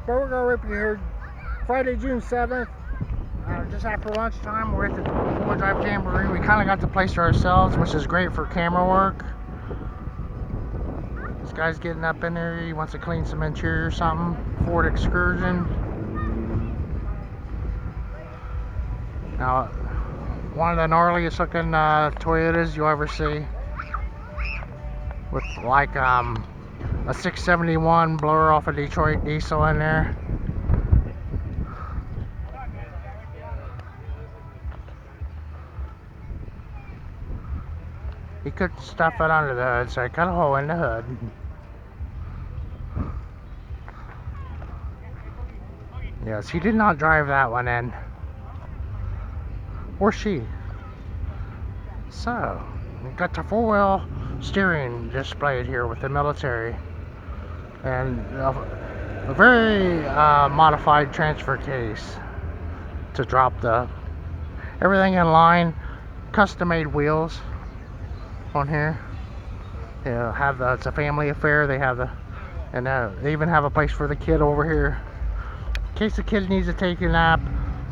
Rippy here. Friday, June 7th. Just after lunchtime, we're at the 4 Drive Jamboree. We kind of got the place to ourselves, which is great for camera work. This guy's getting up in there. He wants to clean some interior or something. Ford Excursion. Now, one of the gnarliest looking Toyotas you'll ever see. With like a 671 blower off a Detroit diesel in there. He couldn't stuff it under the hood, so he cut a hole in the hood. Yes, he did not drive that one in. Or she. So, we got the 4-wheel steering displayed here with the military. And a very modified transfer case to drop everything in line. Custom made wheels on here. You know, it's a family affair. They have they even have a place for the kid over here in case the kid needs to take a nap.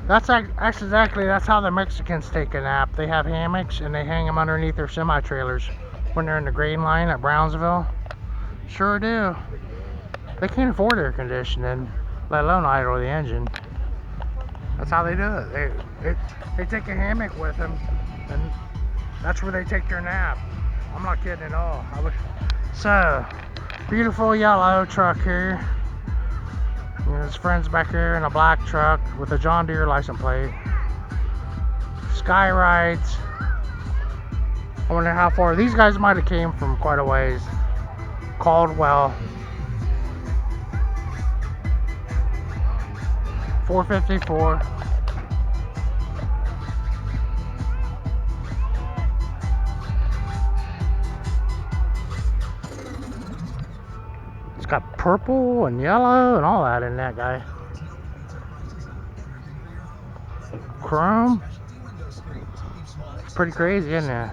That's how the Mexicans take a nap. They have hammocks and they hang them underneath their semi-trailers when they're in the grain line at Brownsville. Sure do. They can't afford air conditioning, let alone idle the engine. That's how they do it. They take a hammock with them, and that's where they take their nap. I'm not kidding at all. So, beautiful yellow truck here. And his friend's back here in a black truck with a John Deere license plate. Sky rides. I wonder how far. These guys might have came from quite a ways. Caldwell. 454. It's got purple and yellow and all that in that guy. Chrome. It's pretty crazy, isn't it?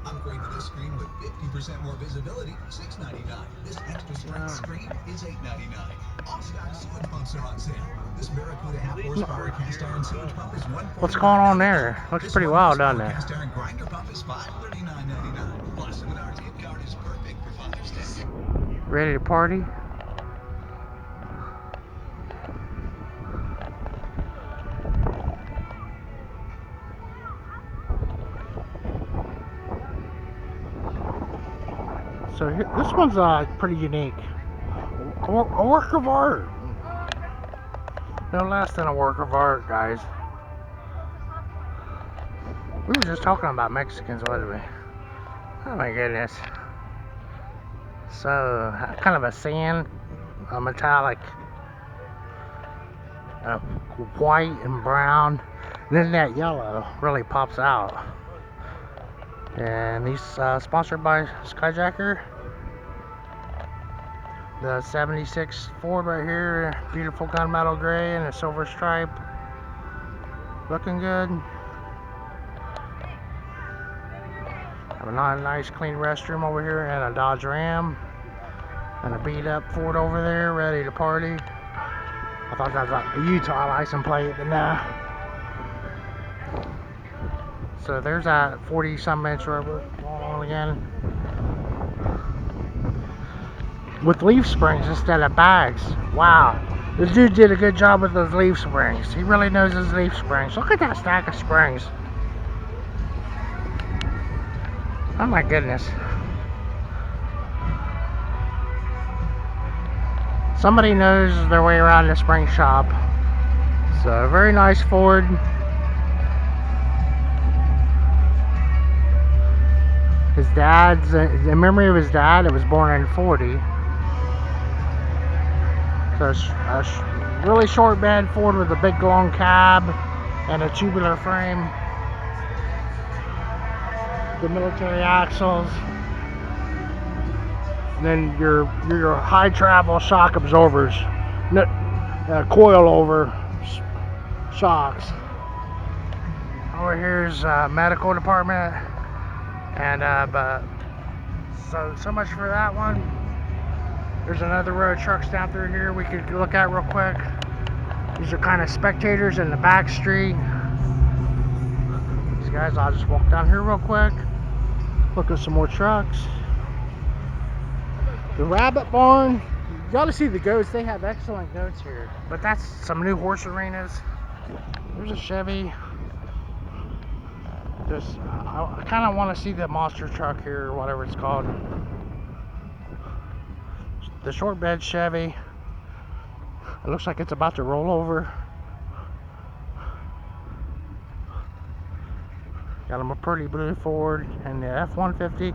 Upgrade to this screen with 50% more visibility, $6.99. This extra strength screen is $8.99. All stock sewage pumps are on sale. This Barracuda half horsepower cast iron sewage pump is $149. What's going on there? Looks pretty wild, doesn't it? Cast iron grinder pump is $539.99. Plus, an RT card is perfect for Father's Day. Ready to party? So this one's pretty unique. A work of art. No less than a work of art, guys. We were just talking about Mexicans, wasn't we? Oh my goodness. So, kind of a sand, a metallic, white and brown. And then that yellow really pops out. And these sponsored by Skyjacker. The 76 Ford right here, beautiful gunmetal gray and a silver stripe. Looking good. Have a nice clean restroom over here and a Dodge Ram. And a beat up Ford over there, ready to party. I thought that was a Utah license plate, but nah. So there's that 40-some inch rubber going on again. With leaf springs instead of bags. Wow. This dude did a good job with those leaf springs. He really knows his leaf springs. Look at that stack of springs. Oh my goodness. Somebody knows their way around the spring shop. So, very nice Ford. His dad's, in memory of his dad, it was born in 40. So, a really short bed Ford with a big long cab and a tubular frame. The military axles. And then your high travel shock absorbers, coil over shocks. Over here's medical department, and but so much for that one. There's another row of trucks down through here we could look at real quick. These are kind of spectators in the back street. These guys, I'll just walk down here real quick. Look at some more trucks. The rabbit barn. You gotta see the goats. They have excellent goats here. But that's some new horse arenas. There's a Chevy. I kind of want to see the monster truck here, or whatever it's called. The short bed Chevy. It looks like it's about to roll over. Got him a pretty blue Ford and the F-150.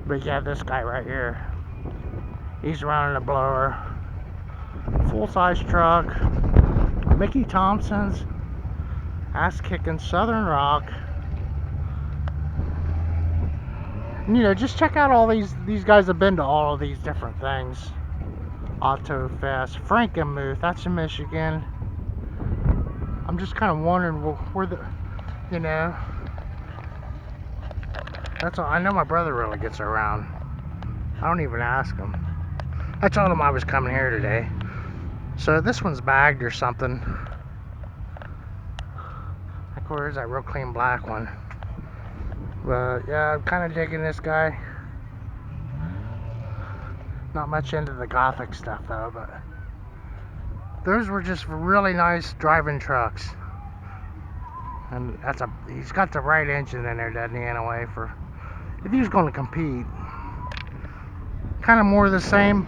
But yeah, this guy right here. He's running a blower. Full-size truck. Mickey Thompson's. Ass-kicking Southern Rock. You know, just check out all these guys have been to all of these different things. Auto Fest, Frankenmuth, that's in Michigan. I'm just kind of wondering where the, you know, that's all. I know my brother really gets around. I don't even ask him. I told him I was coming here today. So this one's bagged or something. Like, where's that real clean black one? But yeah, I'm kind of digging this guy. Not much into the gothic stuff though, but those were just really nice driving trucks. And he's got the right engine in there, doesn't he, in a way, for if he was going to compete. Kind of more of the same.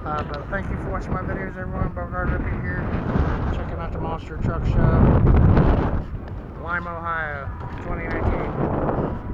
But thank you for watching my videos, everyone. Bogart Rippy here, checking out the Monster Truck Show, Lima, Ohio, 2019.